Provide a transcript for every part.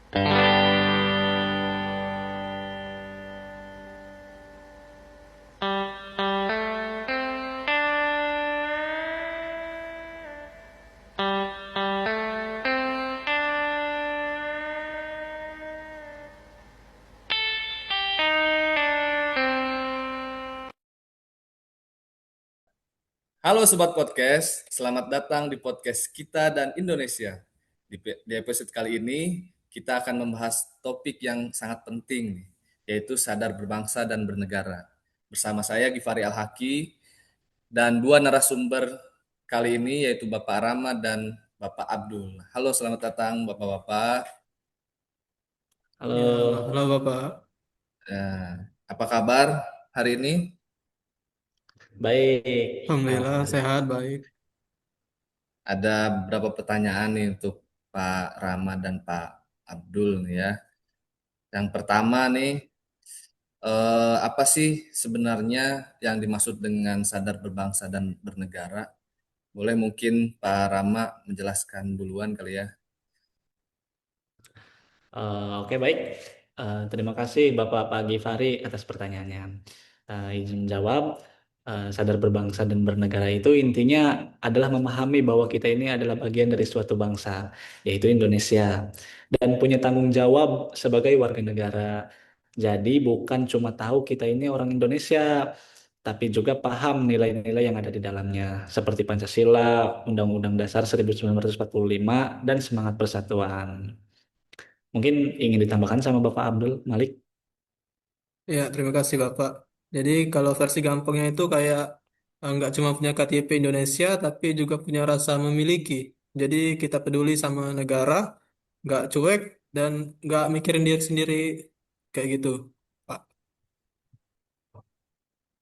Halo Sobat Podcast, selamat datang di podcast kita dan Indonesia. Di episode kali ini, kita akan membahas topik yang sangat penting, yaitu sadar berbangsa dan bernegara. Bersama saya Givari Al-Haki, dan dua narasumber kali ini yaitu Bapak Rama dan Bapak Abdul. Halo, selamat datang Bapak-Bapak. Ya, Halo, halo Bapak. Eh, apa kabar hari ini? baik. Alhamdulillah sehat, baik. Ada beberapa pertanyaan nih untuk Pak Rama dan Pak Abdul nih ya. Yang pertama nih, apa sih sebenarnya yang dimaksud dengan sadar berbangsa dan bernegara? Boleh mungkin Pak Rama menjelaskan duluan kali ya. Oke, baik. Terima kasih Bapak Pagi Fari atas pertanyaannya. Izin jawab, sadar berbangsa dan bernegara itu intinya adalah memahami bahwa kita ini adalah bagian dari suatu bangsa, yaitu Indonesia, dan punya tanggung jawab sebagai warga negara. Jadi bukan cuma tahu kita ini orang Indonesia, tapi juga paham nilai-nilai yang ada di dalamnya, seperti Pancasila, Undang-Undang Dasar 1945, dan semangat persatuan. Mungkin ingin ditambahkan sama Bapak Abdul Malik. Ya, terima kasih Bapak. Jadi kalau versi gampangnya itu kayak nggak cuma punya KTP Indonesia, tapi juga punya rasa memiliki. Jadi kita peduli sama negara, nggak cuek dan nggak mikirin diri sendiri kayak gitu, Pak.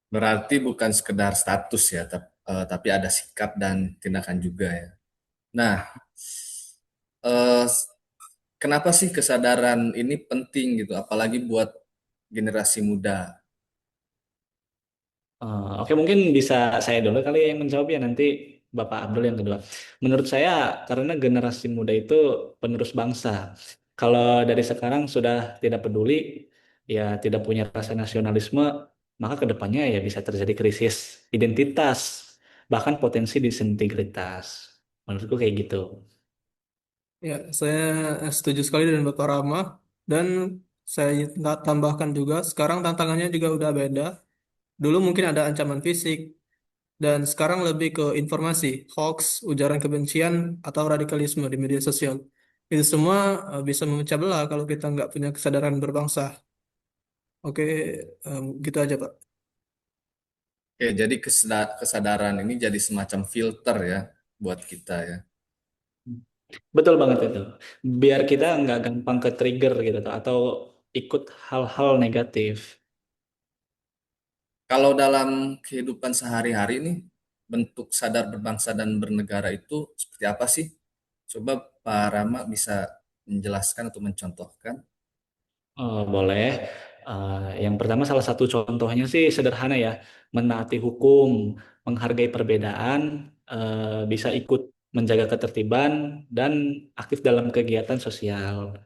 Berarti bukan sekedar status ya, tapi ada sikap dan tindakan juga ya. Nah, eh, kenapa sih kesadaran ini penting gitu, apalagi buat generasi muda? Oke, mungkin bisa saya dulu kali ya yang menjawab ya, nanti Bapak Abdul yang kedua. Menurut saya karena generasi muda itu penerus bangsa. Kalau dari sekarang sudah tidak peduli, ya tidak punya rasa nasionalisme, maka kedepannya ya bisa terjadi krisis identitas, bahkan potensi disintegritas. Menurutku kayak gitu. Ya, saya setuju sekali dengan Bapak Rama dan saya tambahkan juga sekarang tantangannya juga udah beda. Dulu mungkin ada ancaman fisik, dan sekarang lebih ke informasi, hoax, ujaran kebencian, atau radikalisme di media sosial. Itu semua bisa memecah belah kalau kita nggak punya kesadaran berbangsa. Oke, gitu aja, Pak. Oke, jadi kesadaran ini jadi semacam filter ya buat kita ya. Betul banget itu. Biar kita nggak gampang ke trigger gitu tuh, atau ikut hal-hal negatif. Kalau dalam kehidupan sehari-hari nih, bentuk sadar berbangsa dan bernegara itu seperti apa sih? Coba Pak Rama bisa menjelaskan atau mencontohkan. Boleh. Yang pertama salah satu contohnya sih sederhana ya, menaati hukum, menghargai perbedaan, bisa ikut menjaga ketertiban dan aktif dalam kegiatan sosial.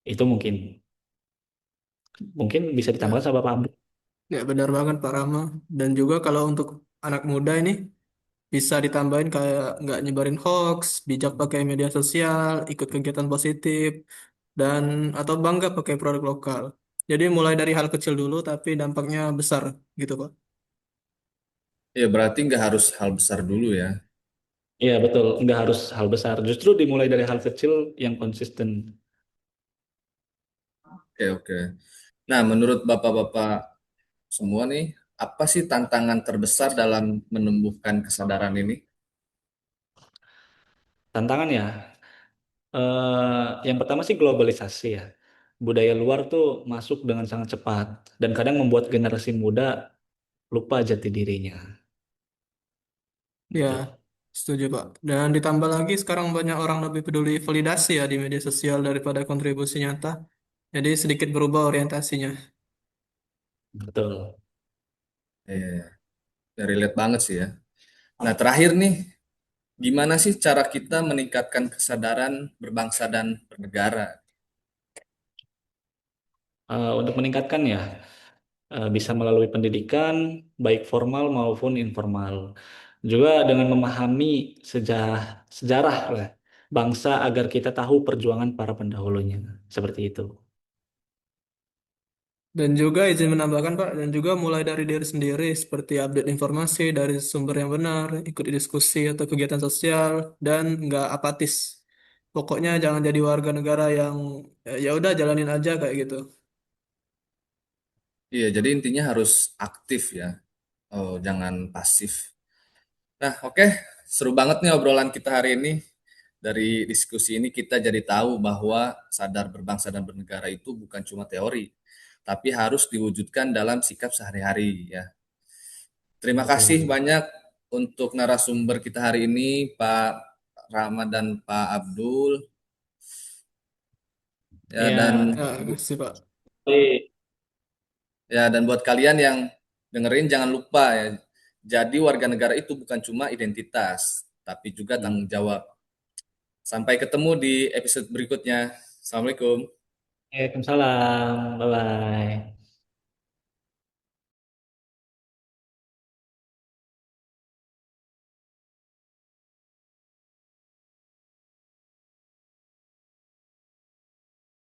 Itu mungkin bisa ditambahkan Ya, sama Pak Abdul. ya benar banget Pak Rama. Dan juga kalau untuk anak muda ini bisa ditambahin kayak nggak nyebarin hoax, bijak pakai media sosial, ikut kegiatan positif, dan atau bangga pakai produk lokal. Jadi mulai dari hal kecil dulu, tapi dampaknya besar, gitu Pak. Ya berarti nggak harus hal besar dulu ya. Iya betul, nggak harus hal besar. Justru dimulai dari hal kecil yang konsisten. Oke, oke. Nah, menurut Bapak-Bapak semua nih, apa sih tantangan terbesar dalam menumbuhkan kesadaran ini? Tantangan ya, yang pertama sih globalisasi ya. Budaya luar tuh masuk dengan sangat cepat dan kadang membuat generasi muda lupa jati dirinya. Ya, Gitu. setuju Pak. Dan ditambah lagi sekarang banyak orang lebih peduli validasi ya di media sosial daripada kontribusi nyata. Jadi sedikit berubah orientasinya. Betul. Ya, relate banget sih ya. Nah, terakhir nih, gimana sih cara kita meningkatkan kesadaran berbangsa dan bernegara? Untuk meningkatkan ya, bisa melalui pendidikan, baik formal maupun informal. Juga dengan memahami sejarah lah bangsa agar kita tahu perjuangan para pendahulunya. Seperti itu. Dan juga izin menambahkan Pak, dan juga mulai dari diri sendiri seperti update informasi dari sumber yang benar, ikuti diskusi atau kegiatan sosial, dan nggak apatis. Pokoknya jangan jadi warga negara yang ya udah jalanin aja kayak gitu. Iya, jadi intinya harus aktif ya. Oh, jangan pasif. Nah, oke. Seru banget nih obrolan kita hari ini. Dari diskusi ini kita jadi tahu bahwa sadar berbangsa dan bernegara itu bukan cuma teori, tapi harus diwujudkan dalam sikap sehari-hari ya. Terima kasih Betul. banyak untuk narasumber kita hari ini, Pak Rama dan Pak Abdul. Ya dan Ya, Sih Pak. tapi buat kalian yang dengerin jangan lupa ya. Jadi warga negara itu bukan cuma identitas, tapi juga tanggung jawab. Sampai ketemu di episode berikutnya. Assalamualaikum. Waalaikumsalam. Bye-bye.